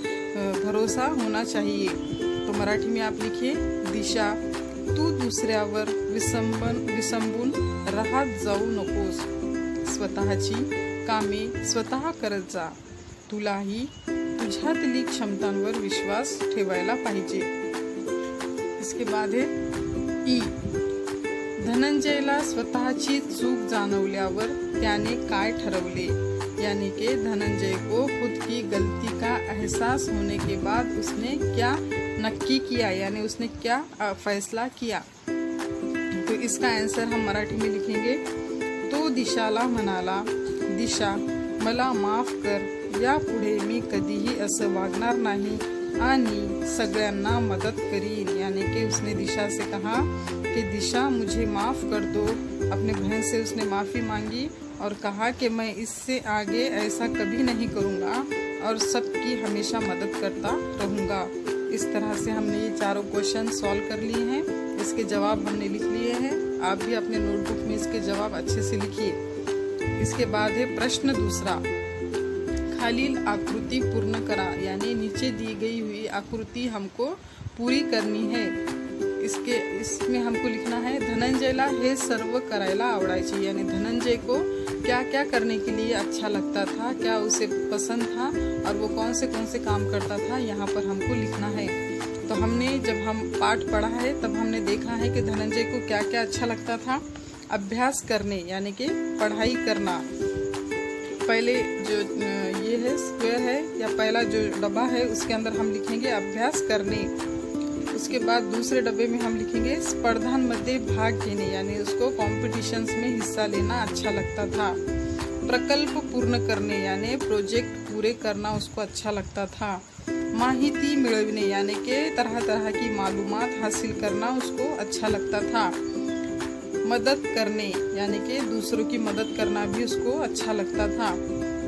भरोसा होना चाहिए। तो मराठी में आप लिखिए, दिशा तू दुसऱ्यावर विसंबून राहत जाऊ नकोस, स्वतःची कामे स्वतः करत जा, तुलाही तुझ्यातली क्षमतांवर विश्वास ठेवायला पाहिजे। इसके बाद है धनंजयला स्वतःची चूक जाणवल्यावर त्याने काय ठरवले, यानी कि धनंजय को खुद की गलती का एहसास होने के बाद उसने क्या नक्की किया, यानी उसने क्या फैसला किया। तो इसका आंसर हम मराठी में लिखेंगे, तो दिशाला म्हणाला, दिशा मला माफ कर, यापुढे मी कधीही असं वागणार नाही आणि सगळ्यांना मदत करीन, यानी कि उसने दिशा से कहा कि दिशा मुझे माफ कर दो। अपने बहन से उसने माफ़ी मांगी और कहा कि मैं इससे आगे ऐसा कभी नहीं करूँगा और सबकी हमेशा मदद करता रहूँगा। इस तरह से हमने ये चारों क्वेश्चन सॉल्व कर लिए हैं, इसके जवाब हमने लिख लिए हैं। आप भी अपने नोटबुक में इसके जवाब अच्छे से लिखिए। इसके बाद है प्रश्न दूसरा, खालील आकृति पूर्ण करा, यानी नीचे दी गई हुई आकृति हमको पूरी करनी है। इसमें हमको लिखना है, धनंजयला हे सर्व करायला आवडायचे, यानी धनंजय को क्या क्या करने के लिए अच्छा लगता था, क्या उसे पसंद था और वो कौन से काम करता था, यहाँ पर हमको लिखना है। तो हमने जब हम पाठ पढ़ा है तब हमने देखा है कि धनंजय को क्या क्या अच्छा लगता था, अभ्यास करने यानी कि पढ़ाई करना। पहले जो ये है स्क्वायर है या पहला जो डब्बा है उसके अंदर हम लिखेंगे अभ्यास करने। उसके बाद दूसरे डब्बे में हम लिखेंगे स्पर्धांमध्ये भाग घेणे, यानी उसको कॉम्पिटिशन्स में हिस्सा लेना अच्छा लगता था। प्रकल्प पूर्ण करने यानी प्रोजेक्ट पूरे करना उसको अच्छा लगता था। माहिती मिळवणे यानी कि तरह तरह की मालूमात हासिल करना उसको अच्छा लगता था। मदद करने यानी कि दूसरों की मदद करना भी उसको अच्छा लगता था।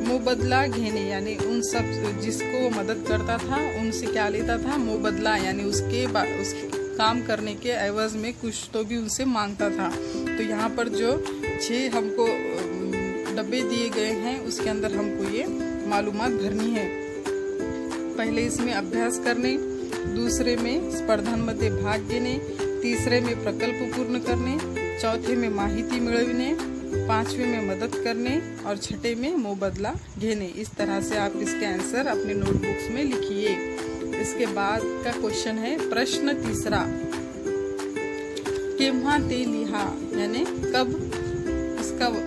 मुबदला घेने यानी उन सब जिसको वो मदद करता था उनसे क्या लेता था, मुबदला, यानी उसके काम करने के एवज में कुछ तो भी उनसे मांगता था। तो यहाँ पर जो 6 हमको डब्बे दिए गए हैं उसके अंदर हमको ये मालूमात भरनी है। पहले इसमें अभ्यास करने, दूसरे में स्पर्धांमध्ये भाग घेणे, तीसरे में प्रकल्प पूर्ण करने, चौथे में माहिती मिळविणे, पांचवे में मदद करने और छठे में मोबदला घेने। इस तरह से आप इसके आंसर अपने नोटबुक्स में लिखिए। इसके बाद का क्वेश्चन है प्रश्न तीसरा, केव्हा ते लिहा, यानी कब,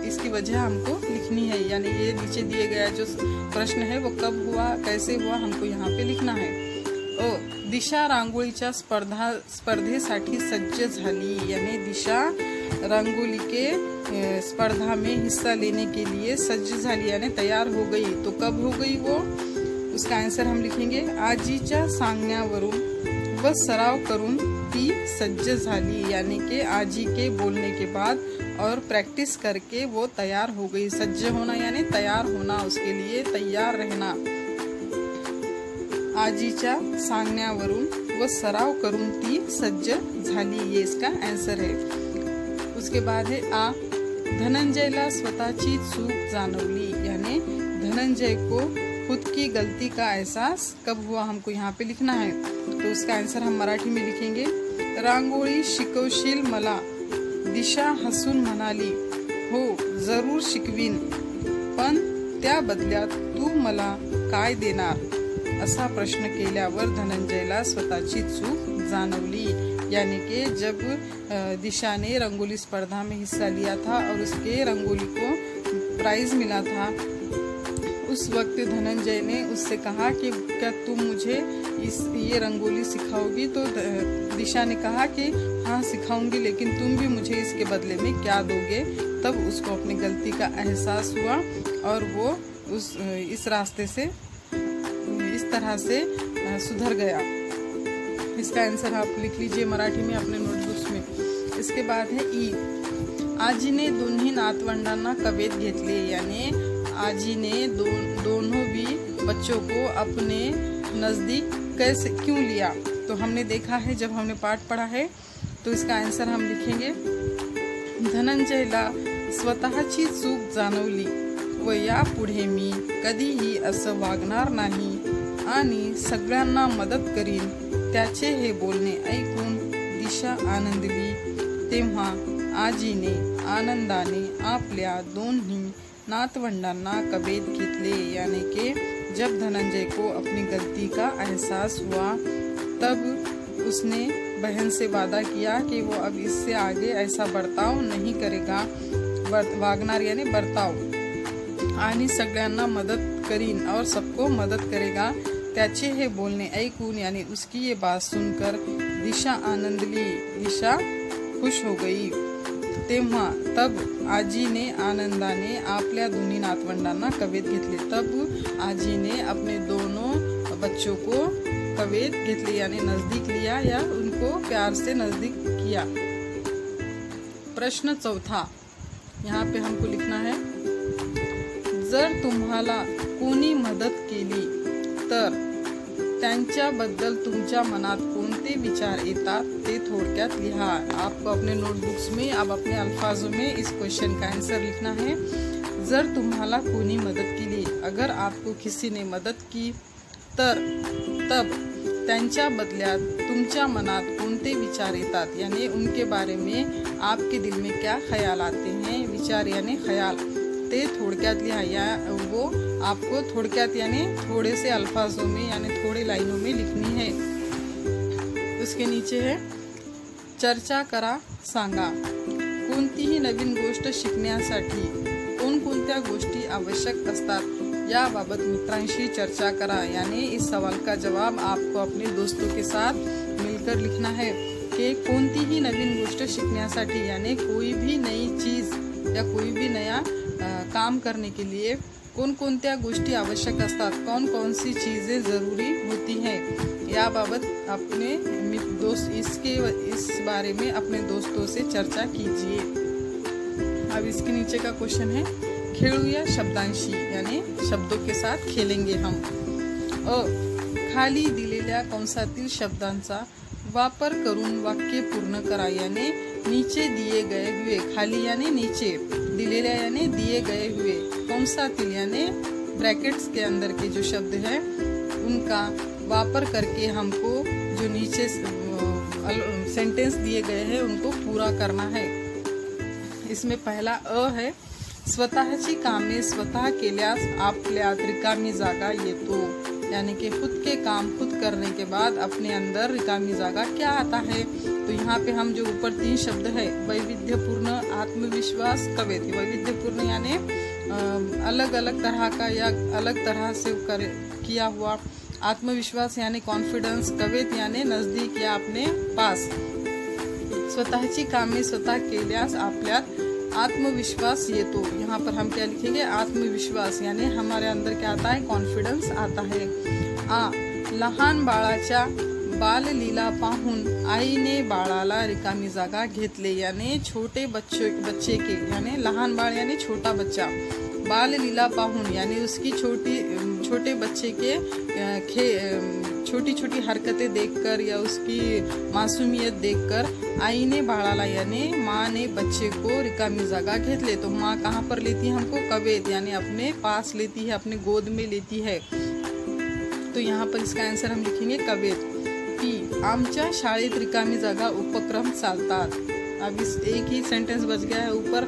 इसकी वजह हमको लिखनी है। यानी ये नीचे दिए गया जो प्रश्न है वो कब हुआ, कैसे हुआ, हमको यहाँ पे लिखना है। दिशा रांगोळीच्या स्पर्धेसाठी सज्ज झाली, यानी दिशा रंगोली के स्पर्धा में हिस्सा लेने के लिए सज्ज झाली यानी तैयार हो गई। तो कब हो गई वो, उसका आंसर हम लिखेंगे आजीच्या सांगण्यावरून व सराव करून ती सज्ज झाली, यानी कि आजी के बोलने के बाद और प्रैक्टिस करके वो तैयार हो गई। सज्ज होना यानी तैयार होना, उसके लिए तैयार रहना। आजीच्या सांगण्यावरून व सराव करून ती सज्ज झाली, ये इसका आंसर है। उसके बाद है आ, धनंजयला स्वतःची चूक जाणवली, यानी धनंजय को खुद की गलती का एहसास कब हुआ, हमको यहाँ पे लिखना है। तो उसका आंसर हम मराठी में लिखेंगे, रांगोळी शिकवशील मला, दिशा हसून म्हणाली, हो जरूर शिकवीन, पण त्या बदल्यात तू मला काय देणार, असा प्रश्न केल्यावर धनंजयला स्वतःची चूक जाणवली। यानी कि जब दिशा ने रंगोली स्पर्धा में हिस्सा लिया था और उसके रंगोली को प्राइज मिला था, उस वक्त धनंजय ने उससे कहा कि क्या तुम मुझे ये रंगोली सिखाओगी। तो दिशा ने कहा कि हाँ सिखाऊंगी, लेकिन तुम भी मुझे इसके बदले में क्या दोगे। तब उसको अपनी गलती का एहसास हुआ और वो इस रास्ते से इस तरह से सुधर गया। इसका आंसर आप लिख लीजिए मराठी में अपने नोटबुक्स में। इसके बाद है ई, आजीने दोन्ही नातवंडांना कवेत घेतले, यानी आजी ने दोनों भी बच्चों को अपने नजदीक कैसे क्यों लिया। तो हमने देखा है जब हमने पाठ पढ़ा है, तो इसका आंसर हम लिखेंगे धनंजयला स्वतःची चूक जाणवली व यापुढे मी कधीही असं वागणार नाही आणि सगळ्यांना मदत करीन। त्याचे हे बोलणे ऐकून दिशा आनंदली, तेव्हा आजीने आनंदाने आपल्या दोन्ही नातवंडांना कवेत घेतले। यानी कि जब धनंजय को अपनी गलती का एहसास हुआ, तब उसने बहन से वादा किया कि वो अब इससे आगे ऐसा बर्ताव नहीं करेगा, वागणार यानी बर्ताव, आणि सगळ्यांना मदत करीन और सबको मदद करेगा। त्याचे हे बोलणे ऐकून यानी उसकी ये बात सुनकर दिशा आनंदली, दिशा खुश हो गई। तेव्हा तब आजीने आनंदाने आपल्या दोन्ही नातवंडांना कवेत घेतले। तब आजी ने अपने दोनों बच्चों को कवेत घेतले यानी नजदीक लिया या उनको प्यार से नजदीक किया। प्रश्न चौथा, यहाँ पे हमको लिखना है, जर तुम्हाला कोणी मदत केली तर त्यांच्याबद्दल तुमच्या मनात कोणते विचार येतात ते थोड़क्यात लिहा। आपको अपने नोटबुक्स में अब अपने अल्फाजों में इस क्वेश्चन का आंसर लिखना है। जर तुम्हाला कोणी मदत केली, अगर आपको किसी ने मदद की, तर तब त्यांच्या बदल्यात तुमच्या मनात कोणते विचार येतात, यानी उनके बारे में आपके दिल में क्या ख्याल आते हैं। विचार यानी ख्याल, ते थोड़क्यात लिहा, या वो आपको थोड़क्यात यानी थोड़े से अल्फाजों में यानी थोड़े लाइनों में लिखनी है। उसके नीचे है चर्चा करा सांगा, कोणतीही नवीन गोष्ट शिकण्यासाठी कोणकोणत्या गोष्टी आवश्यक असतात याबाबत मित्रांशी चर्चा करा। यानी इस सवाल का जवाब आपको अपने दोस्तों के साथ मिलकर लिखना है कि कोणतीही नवीन गोष्ट शिकण्यासाठी यानी कोई भी नई चीज या कोई भी नया काम करने के लिए कौन कोणत्या गोष्टी आवश्यक असतात, कौन कौन सी चीज़ें ज़रूरी होती हैं, या बाबत अपने दोस्त इस बारे में अपने दोस्तों से चर्चा कीजिए। अब इसके नीचे का क्वेश्चन है, खेळूया शब्दांशी, यानी शब्दों के साथ खेलेंगे हम। खाली दिलेल्या कंसातील शब्दांचा वापर करून वाक्य पूर्ण करा, यानी नीचे दिए गए हुए, खाली यानी नीचे, दिलेल्या यानी दिए गए हुए, कंसातील यानी ब्रैकेट्स के अंदर के जो शब्द हैं उनका वापर करके हमको जो नीचे सेंटेंस दिए गए हैं उनको पूरा करना है। इसमें पहला अ है, स्वतःची कामे स्वतः केल्यास आपल्यात रिकामी जागा येतो, यानी कि खुद के काम खुद करने के बाद अपने अंदर रिकामी जागा क्या आता है। तो यहाँ पे हम जो ऊपर 3 शब्द है, वैविध्यपूर्ण, आत्मविश्वास, कवित। वैविध्यपूर्ण यानी अलग अलग तरह का या अलग तरह से किया हुआ, आत्मविश्वास यानी कॉन्फिडेंस, कवित यानी नजदीक या अपने पास। स्वतःची कामे स्वतः केल्यास आपल्यात आत्मविश्वास येतो, यहाँ पर हम क्या लिखेंगे, आत्मविश्वास यानी हमारे अंदर क्या आता है, कॉन्फिडेंस आता है। लहान बाळाच्या बाललीला पाहून आईने बाळाला रिकामी जागा घेतले, यानी छोटे बच्चे के, यानी लहान बाळ यानी छोटा बच्चा, बाल लीला पाहुन यानी उसकी छोटे बच्चे के छोटी छोटी हरकतें देखकर या उसकी मासूमियत देखकर आई ने बाळाला यानी माँ ने बच्चे को रिकामी जगह घेतले। तो माँ कहाँ पर लेती है हमको, कवेत यानी अपने पास लेती है, अपने गोद में लेती है। तो यहाँ पर इसका आंसर हम लिखेंगे कवेत। की आमच्या शाळेत रिकामी जागा उपक्रम चालतात। अब इस एक ही सेंटेंस बच गया है। ऊपर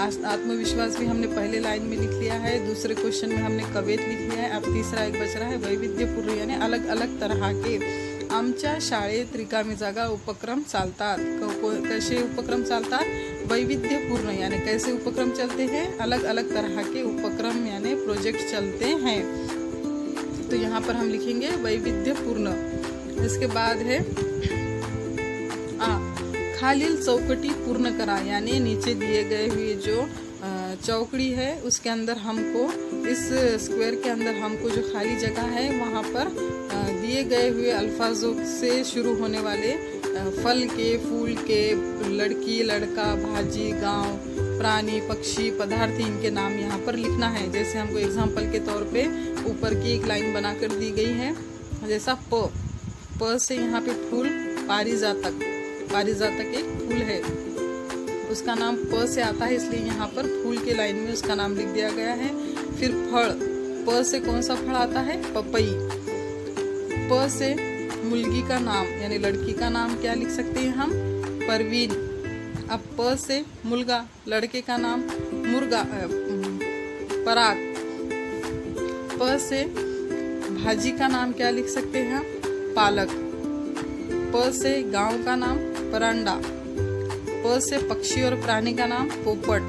आत्मविश्वास भी हमने पहले लाइन में लिख लिया है, दूसरे क्वेश्चन में हमने कवेत लिख लिया है। अब तीसरा एक बच रहा है वैविध्यपूर्ण यानी अलग अलग तरह के। आमच्या शाळेत रिकामी जागा उपक्रम चालतात। कैसे उपक्रम चालतात, वैविध्यपूर्ण यानी कैसे उपक्रम चलते हैं, अलग अलग तरह के उपक्रम यानी प्रोजेक्ट चलते हैं। तो यहाँ पर हम लिखेंगे वैविध्यपूर्ण। इसके बाद है खालील चौकटी पूर्ण करा, यानी नीचे दिए गए हुए जो चौकड़ी है उसके अंदर हमको, इस स्क्वायर के अंदर हमको जो खाली जगह है वहाँ पर दिए गए हुए अल्फाजों से शुरू होने वाले फल के, फूल के, लड़की, लड़का, भाजी, गांव, प्राणी, पक्षी, पदार्थ, इनके नाम यहाँ पर लिखना है। जैसे हमको एग्जाम्पल के तौर पे ऊपर की एक लाइन बनाकर दी गई है, जैसा प से यहाँ पे फूल पारिजातक, पारिजातक एक फूल है, उसका नाम प से आता है, इसलिए यहाँ पर फूल के लाइन में उसका नाम लिख दिया गया है। फिर फल, प से कौन सा फल आता है, पपई। प से मुलगी का नाम यानी लड़की का नाम क्या लिख सकते हैं हम, परवीन। अब प से मुलगा, लड़के का नाम मुर्गा, पराग। प से भाजी का नाम क्या लिख सकते हैं, पालक। प से गांव का नाम परांडा। प से पक्षी और प्राणी का नाम पोपट।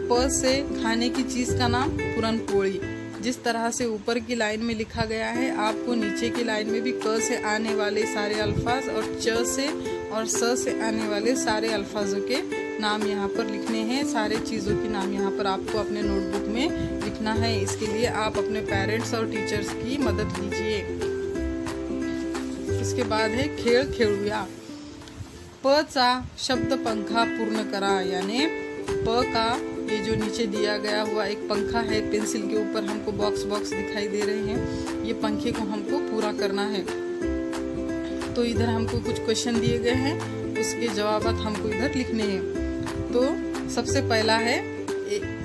प से खाने की चीज का नाम पूरनपोली। जिस तरह से ऊपर की लाइन में लिखा गया है, आपको नीचे की लाइन में भी क से आने वाले सारे अल्फाज और च से और स से आने वाले सारे अल्फाजों के नाम यहाँ पर लिखने हैं। सारे चीज़ों के नाम यहाँ पर आपको अपने नोटबुक में लिखना है। इसके लिए आप अपने पेरेंट्स और टीचर्स की मदद लीजिए। इसके बाद है खेळ खेळूया। प चा शब्द पंखा पूर्ण करा, यानी प का ये जो नीचे दिया गया हुआ एक पंखा है, पेंसिल के ऊपर हमको बॉक्स दिखाई दे रहे हैं, ये पंखे को हमको पूरा करना है। तो इधर हमको कुछ क्वेश्चन दिए गए हैं, उसके जवाबात हमको इधर लिखने हैं। तो सबसे पहला है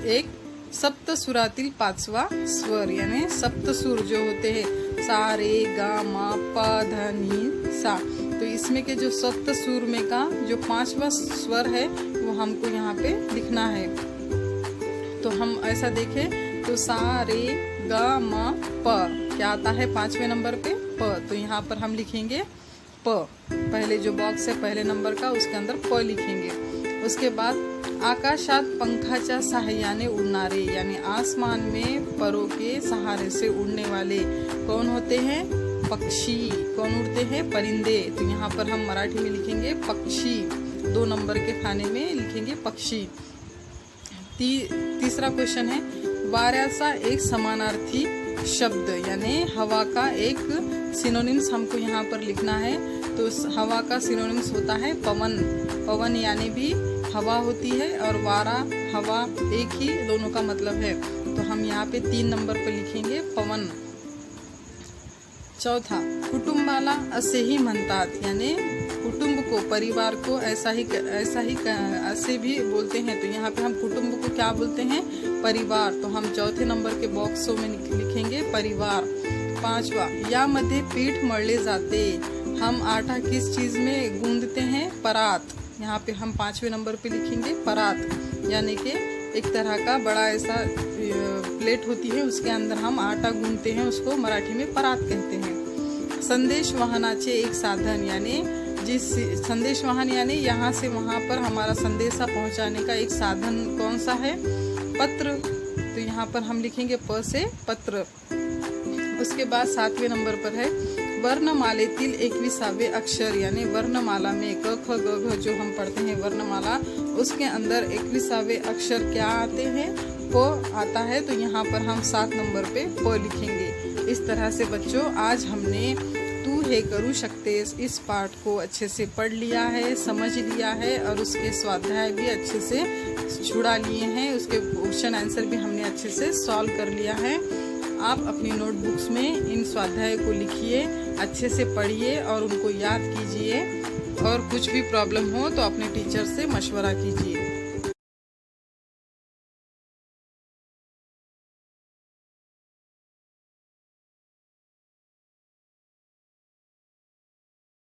एक सप्त सुरातील 5वां स्वर, यानी सप्त सुर जो होते हैं सा रे गा मा पा धा नी सा। तो इसमें के जो सप्त सुर में का जो 5वां स्वर है वो हमको यहाँ पे लिखना है। तो हम ऐसा देखें तो सा रे गा मा प क्या आता है 5वें नंबर पे, प। तो यहाँ पर हम लिखेंगे प, पहले जो बॉक्स है पहले नंबर का उसके अंदर प लिखेंगे। उसके बाद आकाशात पंखाच्या सहाय्याने उड़नारे, यानी आसमान में परों के सहारे से उड़ने वाले कौन होते हैं, पक्षी। कौन उड़ते हैं, परिंदे। तो यहाँ पर हम मराठी में लिखेंगे पक्षी, 2 नंबर के खाने में लिखेंगे पक्षी। तीसरा क्वेश्चन है वाऱ्याचा एक समानार्थी शब्द, यानी हवा का एक सिनोनिम्स हमको यहाँ पर लिखना है। तो हवा का सिनोनिम्स होता है पवन। पवन यानी भी हवा होती है और वारा हवा एक ही, दोनों का मतलब है। तो हम यहाँ पे 3 नंबर पर लिखेंगे पवन। चौथा कुटुंबाला असेही म्हणतात, यानी कुटुंब को, परिवार को ऐसे भी बोलते हैं। तो यहाँ पे हम कुटुंब को क्या बोलते हैं, परिवार। तो हम चौथे नंबर के बॉक्सों में लिखेंगे परिवार। 5वां, यामध्ये पीठ मळले जाते। हम आटा किस चीज में गूंदते हैं? परात। यहाँ पे हम 5वें नंबर पे लिखेंगे परात, यानी कि एक तरह का बड़ा ऐसा प्लेट होती है, उसके अंदर हम आटा गूंदते हैं, उसको मराठी में परात कहते हैं। संदेश वाहनाचे एक साधन, यानी जिस संदेश वाहन यानी यहाँ से वहाँ पर हमारा संदेशा पहुँचाने का एक साधन कौन सा है? पत्र। तो यहाँ पर हम लिखेंगे प से पत्र। उसके बाद 7वें नंबर पर है वर्णमालेतील 21वें अक्षर, यानी वर्णमाला में क ख ग घ जो हम पढ़ते हैं वर्णमाला, उसके अंदर 21वें अक्षर क्या आते हैं? प आता है। तो यहाँ पर हम 7 नंबर पे प लिखेंगे। इस तरह से बच्चों आज हमने तू हे करू शकतेस इस पाठ को अच्छे से पढ़ लिया है, समझ लिया है और उसके स्वाध्याय भी अच्छे से छुड़ा लिए हैं। उसके क्वेश्चन आंसर भी हमने अच्छे से सॉल्व कर लिया है। आप अपनी नोटबुक्स में इन स्वाध्याय को लिखिए, अच्छे से पढ़िए और उनको याद कीजिए, और कुछ भी प्रॉब्लम हो तो अपने टीचर से मशवरा कीजिए।